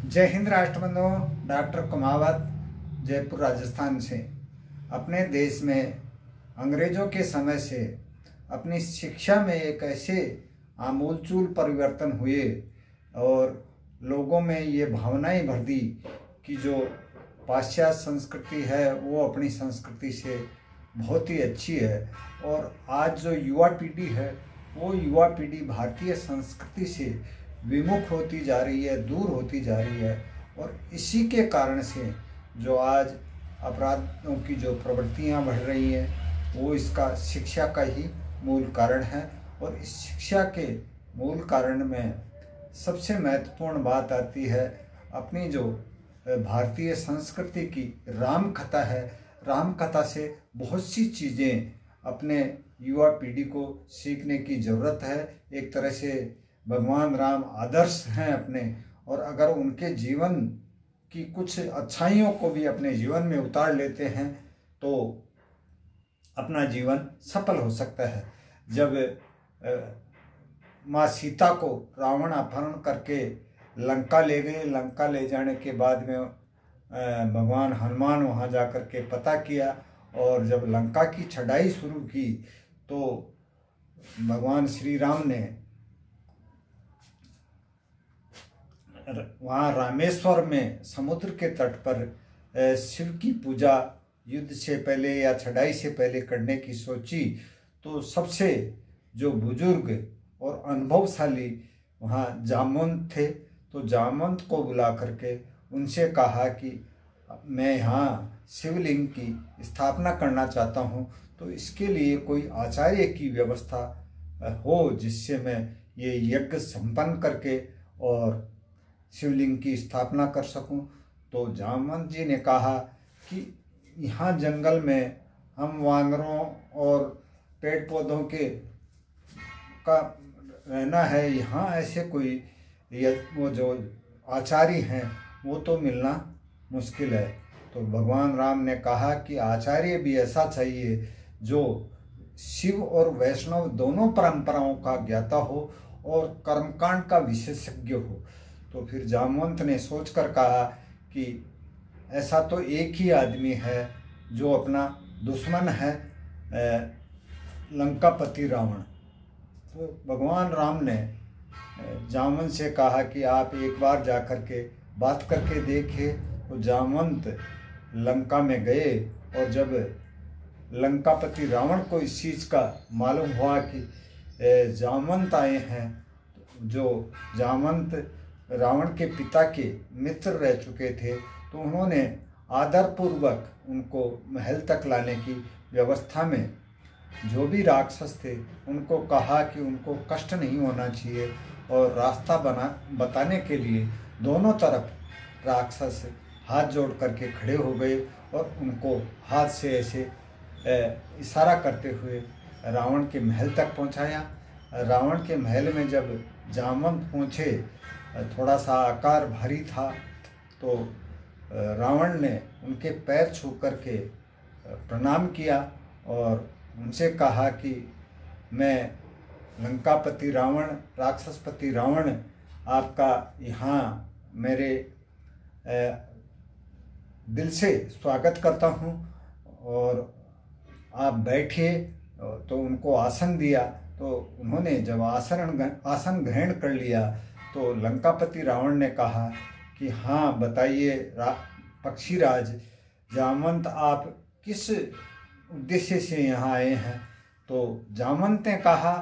जय हिंद राष्ट्रबंधुओं। डॉक्टर कुमावत, जयपुर राजस्थान से। अपने देश में अंग्रेजों के समय से अपनी शिक्षा में एक ऐसे आमूलचूल परिवर्तन हुए और लोगों में ये भावनाएं भर दी कि जो पाश्चात्य संस्कृति है वो अपनी संस्कृति से बहुत ही अच्छी है। और आज जो युवा पीढ़ी है वो युवा पीढ़ी भारतीय संस्कृति से विमुख होती जा रही है, दूर होती जा रही है। और इसी के कारण से जो आज अपराधों की जो प्रवृत्तियां बढ़ रही हैं वो इसका शिक्षा का ही मूल कारण है। और इस शिक्षा के मूल कारण में सबसे महत्वपूर्ण बात आती है अपनी जो भारतीय संस्कृति की राम कथा है। राम कथा से बहुत सी चीज़ें अपने युवा पीढ़ी को सीखने की ज़रूरत है। एक तरह से भगवान राम आदर्श हैं अपने, और अगर उनके जीवन की कुछ अच्छाइयों को भी अपने जीवन में उतार लेते हैं तो अपना जीवन सफल हो सकता है। जब माँ सीता को रावण अपहरण करके लंका ले गए, लंका ले जाने के बाद में भगवान हनुमान वहाँ जा कर के पता किया, और जब लंका की चढ़ाई शुरू की तो भगवान श्री राम ने वहाँ रामेश्वर में समुद्र के तट पर शिव की पूजा युद्ध से पहले या चढ़ाई से पहले करने की सोची। तो सबसे जो बुजुर्ग और अनुभवशाली वहाँ जामवंत थे, तो जामवंत को बुला करके उनसे कहा कि मैं यहाँ शिवलिंग की स्थापना करना चाहता हूँ, तो इसके लिए कोई आचार्य की व्यवस्था हो जिससे मैं ये यज्ञ संपन्न करके और शिवलिंग की स्थापना कर सकूं। तो जामवंत जी ने कहा कि यहाँ जंगल में हम वानरों और पेड़ पौधों के का रहना है, यहाँ ऐसे कोई वो जो आचार्य हैं वो तो मिलना मुश्किल है। तो भगवान राम ने कहा कि आचार्य भी ऐसा चाहिए जो शिव और वैष्णव दोनों परंपराओं का ज्ञाता हो और कर्मकांड का विशेषज्ञ हो। तो फिर जामवंत ने सोचकर कहा कि ऐसा तो एक ही आदमी है जो अपना दुश्मन है, लंकापति रावण। तो भगवान राम ने जामवंत से कहा कि आप एक बार जाकर के बात करके देखे। तो जामवंत लंका में गए, और जब लंकापति रावण को इस चीज़ का मालूम हुआ कि जामवंत आए हैं, जो जामवंत रावण के पिता के मित्र रह चुके थे, तो उन्होंने आदरपूर्वक उनको महल तक लाने की व्यवस्था में जो भी राक्षस थे उनको कहा कि उनको कष्ट नहीं होना चाहिए, और रास्ता बताने के लिए दोनों तरफ राक्षस हाथ जोड़ करके खड़े हो गए और उनको हाथ से ऐसे इशारा करते हुए रावण के महल तक पहुंचाया। रावण के महल में जब जामवंत पहुँचे, थोड़ा सा आकार भारी था, तो रावण ने उनके पैर छू करके प्रणाम किया और उनसे कहा कि मैं लंकापति रावण, राक्षसपति रावण, आपका यहाँ मेरे दिल से स्वागत करता हूँ और आप बैठिए। तो उनको आसन दिया। तो उन्होंने जब आसन ग्रहण कर लिया तो लंकापति रावण ने कहा कि हाँ बताइए पक्षीराज जामवंत, आप किस उद्देश्य से यहाँ आए हैं। तो जामवंत ने कहा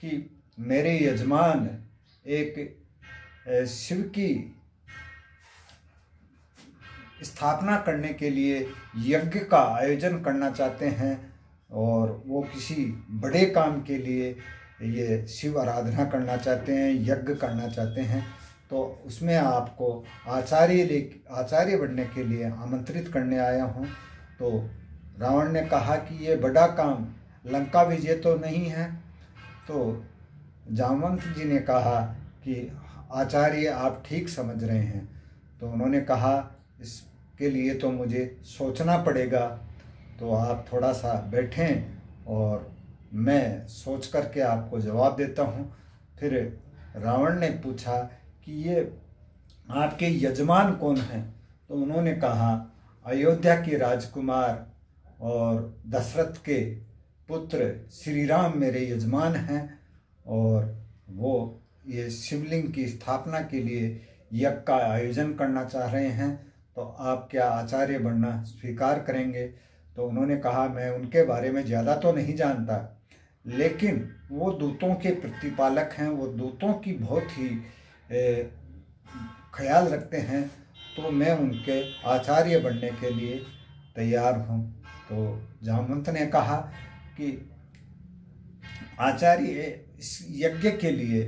कि मेरे यजमान एक शिव की स्थापना करने के लिए यज्ञ का आयोजन करना चाहते हैं, और वो किसी बड़े काम के लिए ये शिव आराधना करना चाहते हैं, यज्ञ करना चाहते हैं। तो उसमें आपको आचार्य बनने के लिए आमंत्रित करने आया हूँ। तो रावण ने कहा कि ये बड़ा काम लंका विजय तो नहीं है। तो जामवंत जी ने कहा कि आचार्य आप ठीक समझ रहे हैं। तो उन्होंने कहा इसके लिए तो मुझे सोचना पड़ेगा, तो आप थोड़ा सा बैठें और मैं सोच करके आपको जवाब देता हूँ। फिर रावण ने पूछा कि ये आपके यजमान कौन हैं? तो उन्होंने कहा, अयोध्या के राजकुमार और दशरथ के पुत्र श्री राम मेरे यजमान हैं और वो ये शिवलिंग की स्थापना के लिए यज्ञ का आयोजन करना चाह रहे हैं, तो आप क्या आचार्य बनना स्वीकार करेंगे? तो उन्होंने कहा, मैं उनके बारे में ज़्यादा तो नहीं जानता, लेकिन वो दूतों के प्रतिपालक हैं, वो दूतों की बहुत ही ख्याल रखते हैं, तो मैं उनके आचार्य बनने के लिए तैयार हूँ। तो जामवंत ने कहा कि आचार्य, इस यज्ञ के लिए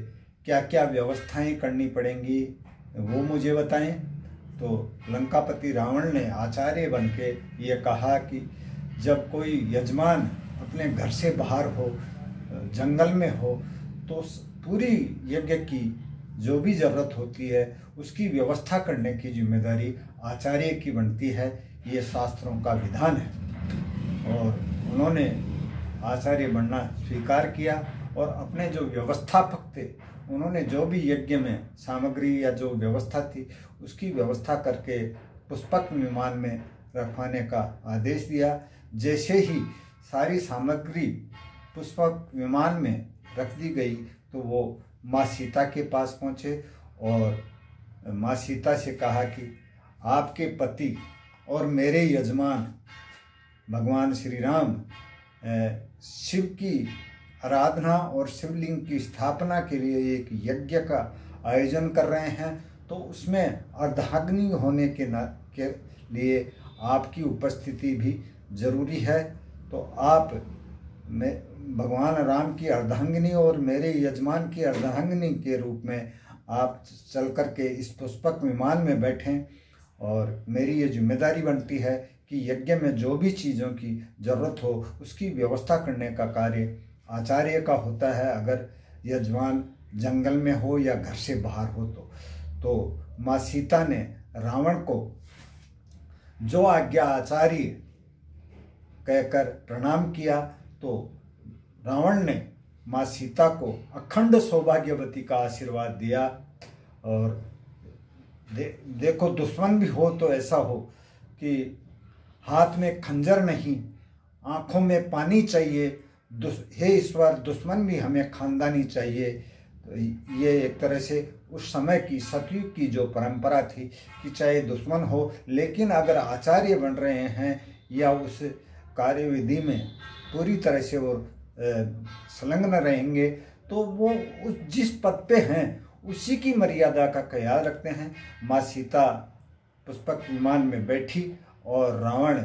क्या क्या व्यवस्थाएं करनी पड़ेंगी वो मुझे बताएं। तो लंकापति रावण ने आचार्य बन के ये कहा कि जब कोई यजमान अपने घर से बाहर हो, जंगल में हो, तो पूरी यज्ञ की जो भी ज़रूरत होती है उसकी व्यवस्था करने की जिम्मेदारी आचार्य की बनती है। ये शास्त्रों का विधान है। और उन्होंने आचार्य बनना स्वीकार किया और अपने जो व्यवस्थापक थे उन्होंने जो भी यज्ञ में सामग्री या जो व्यवस्था थी उसकी व्यवस्था करके पुष्पक विमान में रखवाने का आदेश दिया। जैसे ही सारी सामग्री पुष्पक विमान में रख दी गई तो वो माँ सीता के पास पहुँचे और माँ सीता से कहा कि आपके पति और मेरे यजमान भगवान श्री राम शिव की आराधना और शिवलिंग की स्थापना के लिए एक यज्ञ का आयोजन कर रहे हैं, तो उसमें अर्धाग्नि होने के लिए आपकी उपस्थिति भी जरूरी है। तो आप भगवान राम की अर्धांगिनी और मेरे यजमान की अर्धांगिनी के रूप में आप चल कर के इस पुष्पक विमान में बैठें और मेरी ये जिम्मेदारी बनती है कि यज्ञ में जो भी चीज़ों की ज़रूरत हो उसकी व्यवस्था करने का कार्य आचार्य का होता है, अगर यजमान जंगल में हो या घर से बाहर हो तो माँ सीता ने रावण को जो आज्ञा आचार्य कहकर प्रणाम किया, तो रावण ने माँ सीता को अखंड सौभाग्यवती का आशीर्वाद दिया। और देखो, दुश्मन भी हो तो ऐसा हो कि हाथ में खंजर नहीं, आँखों में पानी चाहिए, हे ईश्वर दुश्मन भी हमें खानदानी चाहिए। तो ये एक तरह से उस समय की सतयुग की जो परंपरा थी कि चाहे दुश्मन हो लेकिन अगर आचार्य बन रहे हैं या उस कार्यविधि में पूरी तरह से वो संलग्न रहेंगे तो वो जिस पद पे हैं उसी की मर्यादा का ख्याल रखते हैं। माँ सीता पुष्पक विमान में बैठी और रावण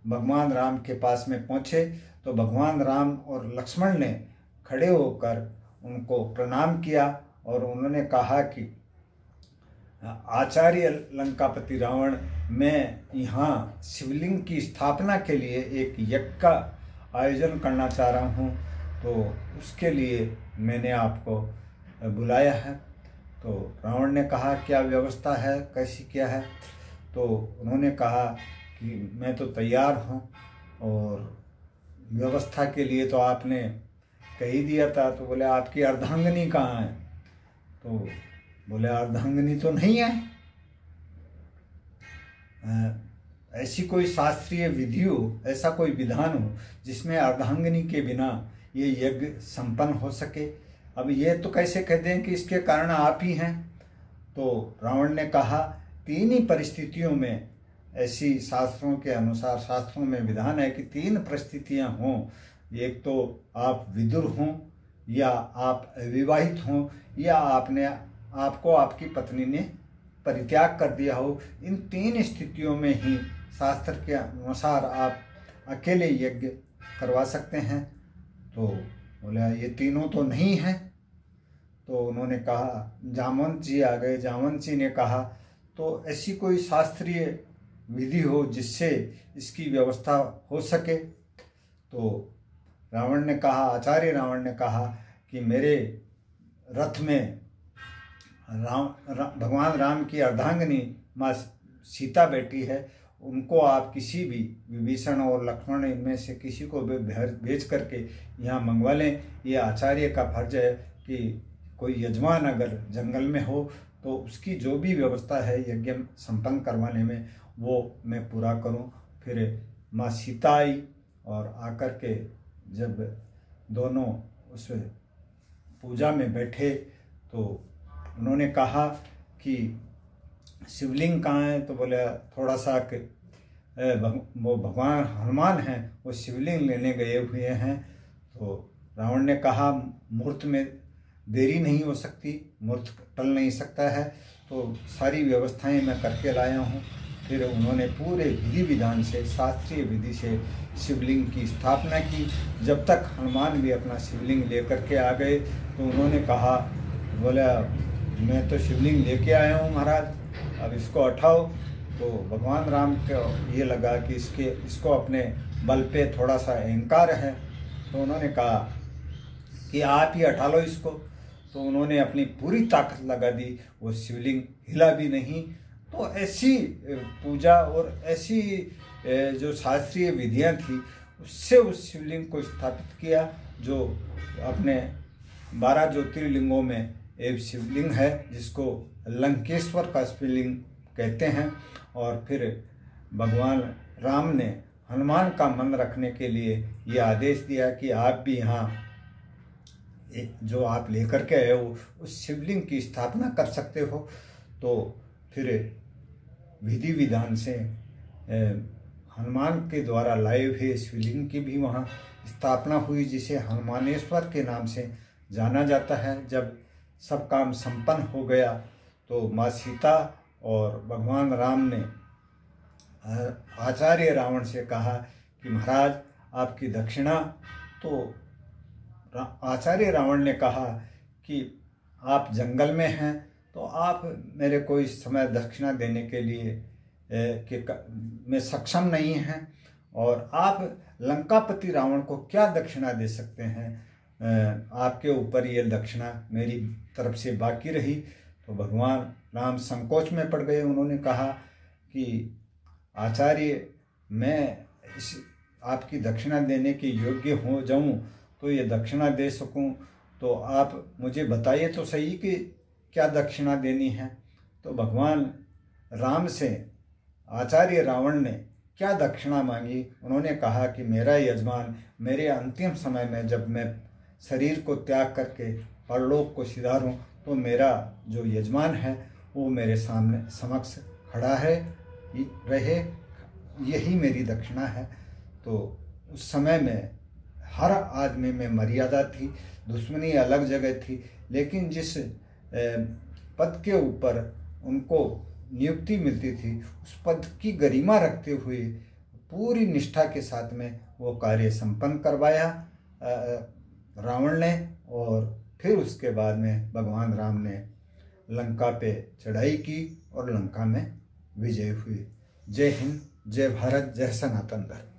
भगवान राम के पास में पहुँचे तो भगवान राम और लक्ष्मण ने खड़े होकर उनको प्रणाम किया और उन्होंने कहा कि आचार्य लंकापति रावण, मैं यहाँ शिवलिंग की स्थापना के लिए एक यज्ञ का आयोजन करना चाह रहा हूँ, तो उसके लिए मैंने आपको बुलाया है। तो रावण ने कहा, क्या व्यवस्था है, कैसी क्या है? तो उन्होंने कहा कि मैं तो तैयार हूँ और व्यवस्था के लिए तो आपने कह ही दिया था। तो बोले, आपकी अर्धांगिनी कहाँ है? तो बोले, अर्धांगिनी तो नहीं है। ऐसी कोई शास्त्रीय विधि हो, ऐसा कोई विधान हो जिसमें अर्धांगिनी के बिना ये यज्ञ संपन्न हो सके? अब ये तो कैसे कह दें कि इसके कारण आप ही हैं? तो रावण ने कहा, तीन ही परिस्थितियों में ऐसी शास्त्रों के अनुसार, शास्त्रों में विधान है कि तीन परिस्थितियां हों, एक तो आप विदुर हों या आप अविवाहित हों या आपको आपकी पत्नी ने परित्याग कर दिया हो। इन तीन स्थितियों में ही शास्त्र के अनुसार आप अकेले यज्ञ करवा सकते हैं। तो बोला, ये तीनों तो नहीं हैं। तो उन्होंने कहा, जामवंत जी आ गए। जामवंत जी ने कहा, तो ऐसी कोई शास्त्रीय विधि हो जिससे इसकी व्यवस्था हो सके? तो रावण ने कहा, आचार्य रावण ने कहा कि मेरे रथ में भगवान राम की अर्धांगिनी माँ सीता बैठी है, उनको आप किसी भी विभीषण और लक्ष्मण इनमें से किसी को भी भेज करके यहाँ मंगवा लें। ये आचार्य का फर्ज है कि कोई यजमान अगर जंगल में हो तो उसकी जो भी व्यवस्था है यज्ञ संपन्न करवाने में वो मैं पूरा करूं। फिर माँ सीता आई और आकर के जब दोनों उस पूजा में बैठे तो उन्होंने कहा कि शिवलिंग कहाँ है, तो बोले थोड़ा सा वो भगवान हनुमान हैं वो शिवलिंग लेने गए हुए हैं। तो रावण ने कहा मुहूर्त में देरी नहीं हो सकती, मुहूर्त टल नहीं सकता है, तो सारी व्यवस्थाएं मैं करके लाया हूँ। फिर उन्होंने पूरे विधि विधान से शास्त्रीय विधि से शिवलिंग की स्थापना की। जब तक हनुमान भी अपना शिवलिंग लेकर के आ गए तो उन्होंने कहा, बोला मैं तो शिवलिंग लेके आया हूँ महाराज, अब इसको उठाओ। तो भगवान राम को ये लगा कि इसको अपने बल पे थोड़ा सा अहंकार है, तो उन्होंने कहा कि आप ही उठा लो इसको। तो उन्होंने अपनी पूरी ताकत लगा दी, वो शिवलिंग हिला भी नहीं। तो ऐसी पूजा और ऐसी जो शास्त्रीय विधियां थी उससे उस शिवलिंग को स्थापित किया, जो अपने 12 ज्योतिर्लिंगों में एक शिवलिंग है जिसको लंकेश्वर का शिवलिंग कहते हैं। और फिर भगवान राम ने हनुमान का मन रखने के लिए ये आदेश दिया कि आप भी यहाँ जो आप लेकर के आए हो उस शिवलिंग की स्थापना कर सकते हो। तो फिर विधि विधान से हनुमान के द्वारा लाए हुए शिवलिंग की भी वहाँ स्थापना हुई, जिसे हनुमानेश्वर के नाम से जाना जाता है। जब सब काम संपन्न हो गया तो माँ सीता और भगवान राम ने आचार्य रावण से कहा कि महाराज आपकी दक्षिणा। तो आचार्य रावण ने कहा कि आप जंगल में हैं तो आप मेरे को इस समय दक्षिणा देने के लिए में सक्षम नहीं हैं, और आप लंकापति रावण को क्या दक्षिणा दे सकते हैं, आपके ऊपर ये दक्षिणा मेरी तरफ से बाकी रही। तो भगवान राम संकोच में पड़ गए। उन्होंने कहा कि आचार्य मैं इस आपकी दक्षिणा देने के योग्य हो जाऊं तो ये दक्षिणा दे सकूं, तो आप मुझे बताइए तो सही कि क्या दक्षिणा देनी है। तो भगवान राम से आचार्य रावण ने क्या दक्षिणा मांगी। उन्होंने कहा कि मेरा यजमान मेरे अंतिम समय में जब मैं शरीर को त्याग करके परलोक को सिधारूं तो मेरा जो यजमान है वो मेरे सामने समक्ष खड़ा है रहे, यही मेरी दक्षिणा है। तो उस समय में हर आदमी में मर्यादा थी, दुश्मनी अलग जगह थी, लेकिन जिस पद के ऊपर उनको नियुक्ति मिलती थी उस पद की गरिमा रखते हुए पूरी निष्ठा के साथ में वो कार्य संपन्न करवाया रावण ने। और फिर उसके बाद में भगवान राम ने लंका पे चढ़ाई की और लंका में विजय हुई। जय हिंद, जय भारत, जय सनातन धर्म।